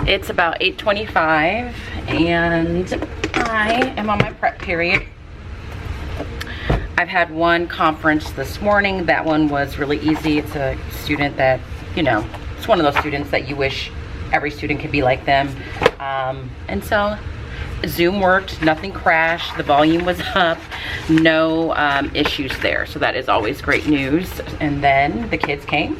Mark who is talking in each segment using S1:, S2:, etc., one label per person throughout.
S1: It's about 8:25 and I am on my prep period. I've had one conference this morning. That one was really easy. It's a student that, you know, it's one of those students that you wish every student could be like them. And so Zoom worked, nothing crashed, the volume was up, no issues there. So that is always great news. And then the kids came.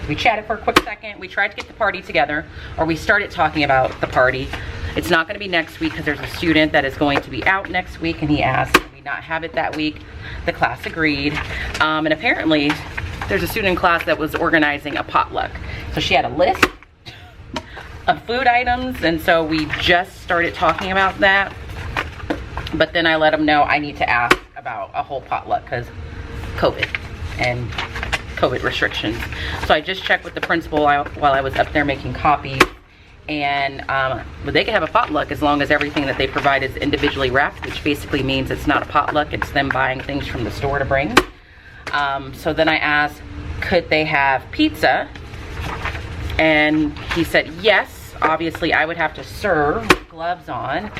S1: We chatted for a quick second. We tried to get the party together, or we started talking about the party. It's not going to be next week because there's a student that is going to be out next week, and he asked if we not have it that week. The class agreed. And apparently there's a student in class that was organizing a potluck. So she had a list of food items, and so we just started talking about that. But then I let them know I need to ask about a whole potluck because COVID and COVID restrictions. So I just checked with the principal while I was up there making copies, and they can have a potluck as long as everything that they provide is individually wrapped, which basically means it's not a potluck, it's them buying things from the store to bring. So then I asked, could they have pizza? And he said yes. Obviously I would have to serve with gloves on,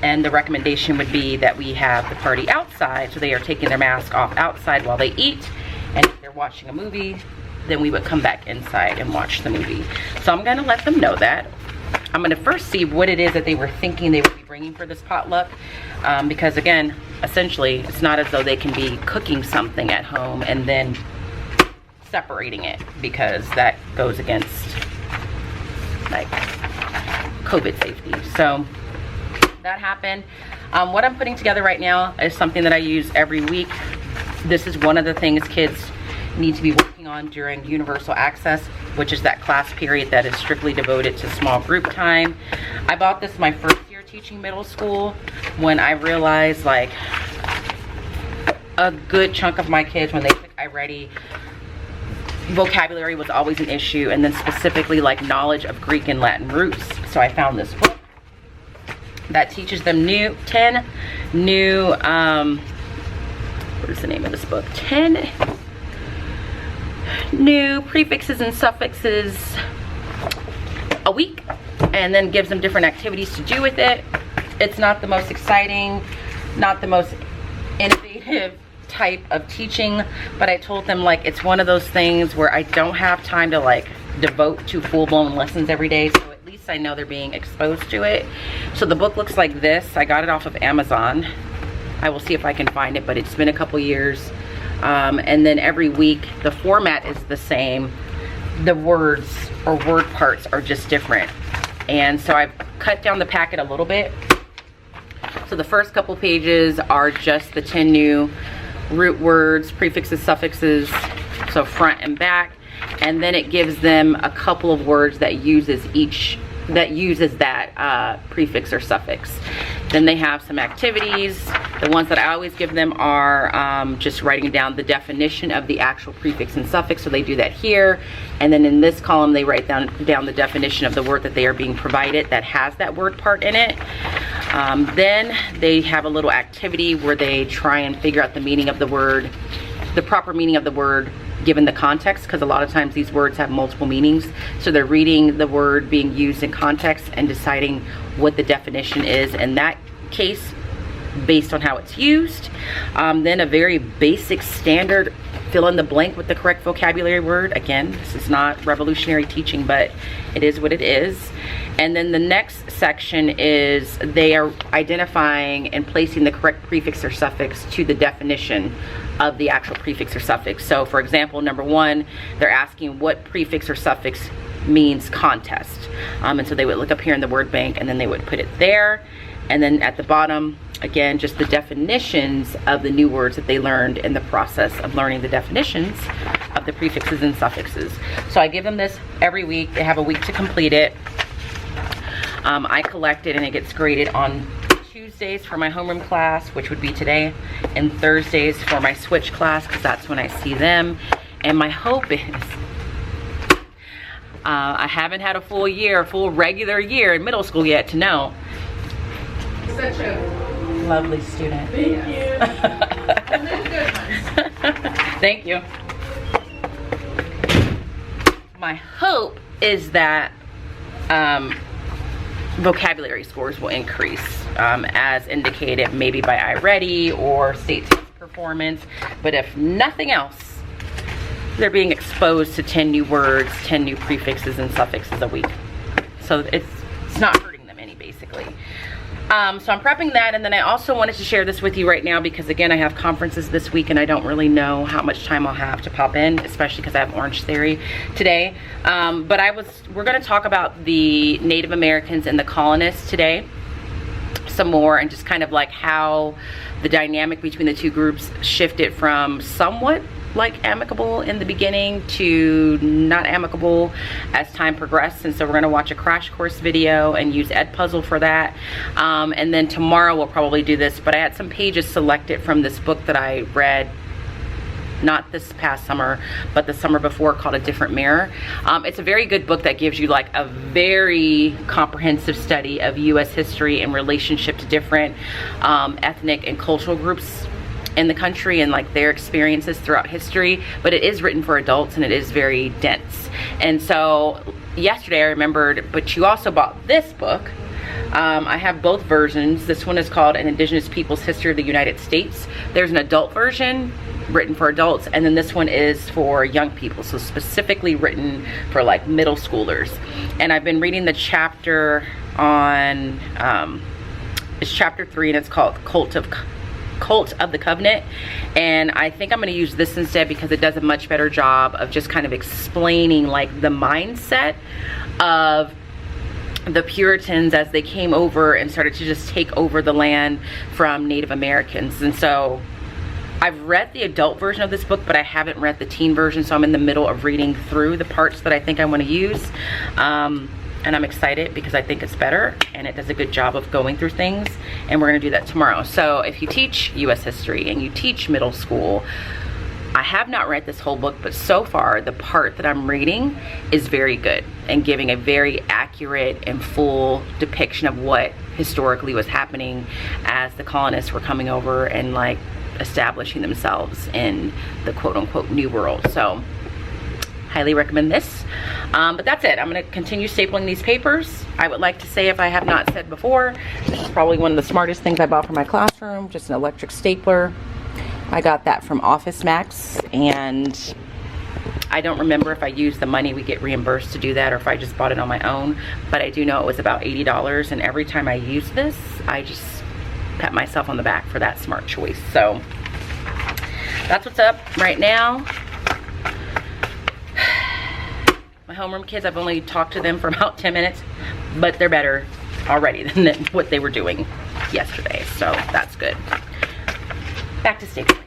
S1: and the recommendation would be that we have the party outside, so they are taking their mask off outside while they eat. And if they're watching a movie, then we would come back inside and watch the movie. So I'm gonna let them know that. I'm gonna first see what it is that they were thinking they would be bringing for this potluck. Because again, essentially, it's not as though they can be cooking something at home and then separating it, because that goes against like COVID safety. So that happened. What I'm putting together right now is something that I use every week. This is one of the things kids need to be working on during universal access, which is that class period that is strictly devoted to small group time. I bought this my first year teaching middle school, when I realized like a good chunk of my kids, when they took iReady, vocabulary was always an issue, and then specifically like knowledge of Greek and Latin roots. So I found this book that teaches them 10 new what is the name of this book? 10 new prefixes and suffixes a week, and then gives them different activities to do with it. It's not the most exciting, not the most innovative type of teaching, but I told them like it's one of those things where I don't have time to like devote to full-blown lessons every day, so at least I know they're being exposed to it. So the book looks like this. I got it off of Amazon. I will see if I can find it, but it's been a couple years. And then every week the format is the same. The words or word parts are just different. And so I've cut down the packet a little bit. So the first couple pages are just the 10 new root words, prefixes, suffixes, so front and back. And then it gives them a couple of words that uses that prefix or suffix. Then they have some activities. The ones that I always give them are just writing down the definition of the actual prefix and suffix, so they do that here. And then in this column they write down the definition of the word that they are being provided that has that word part in it. Then they have a little activity where they try and figure out the meaning of the word, the proper meaning of the word given the context, because a lot of times these words have multiple meanings. So they're reading the word being used in context and deciding what the definition is in that case based on how it's used. Then a very basic standard fill in the blank with the correct vocabulary word. Again, this is not revolutionary teaching, but it is what it is. And then the next section is they are identifying and placing the correct prefix or suffix to the definition of the actual prefix or suffix. So for example, number 1, they're asking what prefix or suffix means contest. And so they would look up here in the word bank, and then they would put it there. And then at the bottom, again, just the definitions of the new words that they learned in the process of learning the definitions of the prefixes and suffixes. So I give them this every week. They have a week to complete it. I collect it and it gets graded on Tuesdays for my homeroom class, which would be today, and Thursdays for my switch class, because that's when I see them. And my hope is, I haven't had a full regular year in middle school yet to know.
S2: Such a
S1: lovely student.
S2: Thank you. And then good ones.
S1: Thank you. My hope is that vocabulary scores will increase, as indicated maybe by iReady or state test performance. But if nothing else, they're being exposed to 10 new words, 10 new prefixes and suffixes a week. So it's not hurting them any, basically. So I'm prepping that, and then I also wanted to share this with you right now because, again, I have conferences this week and I don't really know how much time I'll have to pop in, especially because I have Orange Theory today. But we're going to talk about the Native Americans and the colonists today some more, and just kind of like how the dynamic between the two groups shifted from somewhat like amicable in the beginning to not amicable as time progressed. And so we're going to watch a crash course video and use Edpuzzle for that, and then tomorrow we'll probably do this. But I had some pages selected from this book that I read not this past summer but the summer before, called A Different Mirror. It's a very good book that gives you like a very comprehensive study of US history in relationship to different ethnic and cultural groups in the country and like their experiences throughout history. But it is written for adults and it is very dense. And so yesterday I remembered, but you also bought this book. I have both versions. This one is called An Indigenous People's History of the United States. There's an adult version written for adults, and then this one is for young people, so specifically written for like middle schoolers. And I've been reading the chapter on it's chapter 3, and it's called Cult of the Covenant. And I think I'm going to use this instead because it does a much better job of just kind of explaining like the mindset of the Puritans as they came over and started to just take over the land from Native Americans. And so I've read the adult version of this book, but I haven't read the teen version, so I'm in the middle of reading through the parts that I think I want to use. And I'm excited because I think it's better and it does a good job of going through things, and we're going to do that tomorrow. So if you teach US history and you teach middle school, I have not read this whole book, but so far the part that I'm reading is very good and giving a very accurate and full depiction of what historically was happening as the colonists were coming over and like establishing themselves in the quote-unquote New World. So highly recommend this. But that's it. I'm going to continue stapling these papers. I would like to say, if I have not said before, this is probably one of the smartest things I bought for my classroom, just an electric stapler. I got that from Office Max, and I don't remember if I used the money we get reimbursed to do that or if I just bought it on my own, but I do know it was about $80, and every time I use this, I just pat myself on the back for that smart choice. So that's what's up right now. My homeroom kids, I've only talked to them for about 10 minutes, but they're better already than what they were doing yesterday, so that's good. Back to stapling.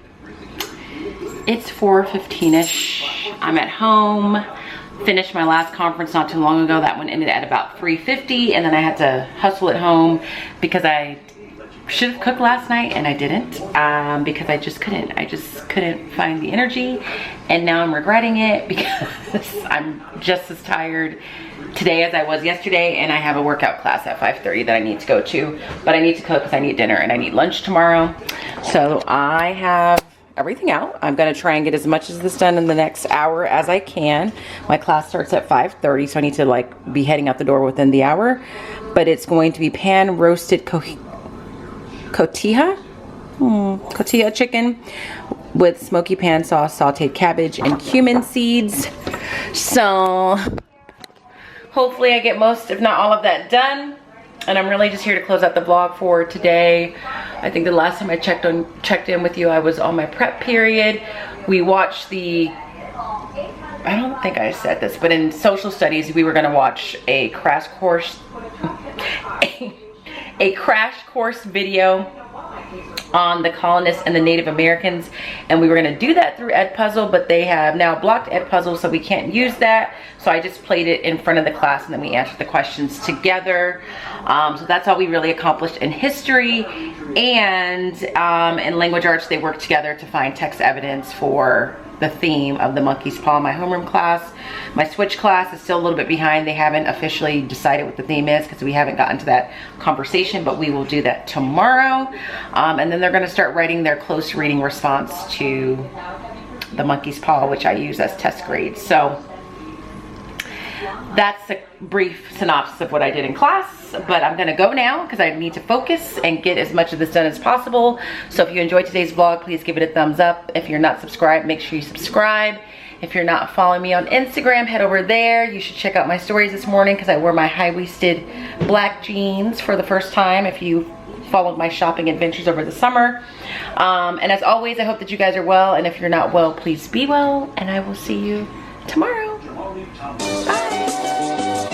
S1: It's 4:15ish. I'm at home. Finished my last conference not too long ago. That one ended at about 3:50, and then I had to hustle at home because I should have cooked last night and I didn't, because I just couldn't find the energy, and now I'm regretting it because I'm just as tired today as I was yesterday, and I have a workout class at 5:30 that I need to go to, but I need to cook because I need dinner and I need lunch tomorrow. So I have everything out. I'm going to try and get as much of this done in the next hour as I can. My class starts at 5:30, so I need to like be heading out the door within the hour, but it's going to be pan roasted cotija chicken with smoky pan sauce, sauteed cabbage, and cumin seeds. So hopefully I get most, if not all of that done. And I'm really just here to close out the vlog for today. I think the last time I checked in with you, I was on my prep period. We watched I don't think I said this, but in social studies, we were gonna watch a crash course, a crash course video on the colonists and the Native Americans, and we were going to do that through Edpuzzle, but they have now blocked Edpuzzle, so we can't use that. So I just played it in front of the class, and then we answered the questions together. So that's all we really accomplished in history. And in language arts, they worked together to find text evidence for the theme of the monkey's paw. My homeroom class, my switch class, is still a little bit behind. They haven't officially decided what the theme is because we haven't gotten to that conversation, but we will do that tomorrow. And then they're going to start writing their close reading response to the monkey's paw, which I use as test grades. So that's a brief synopsis of what I did in class, but I'm gonna go now because I need to focus and get as much of this done as possible. So if you enjoyed today's vlog, please give it a thumbs up. If you're not subscribed, make sure you subscribe. If you're not following me on Instagram, head over there. You should check out my stories this morning because I wore my high-waisted black jeans for the first time, if you followed my shopping adventures over the summer. And as always, I hope that you guys are well, and if you're not well, please be well, and I will see you tomorrow. Bye.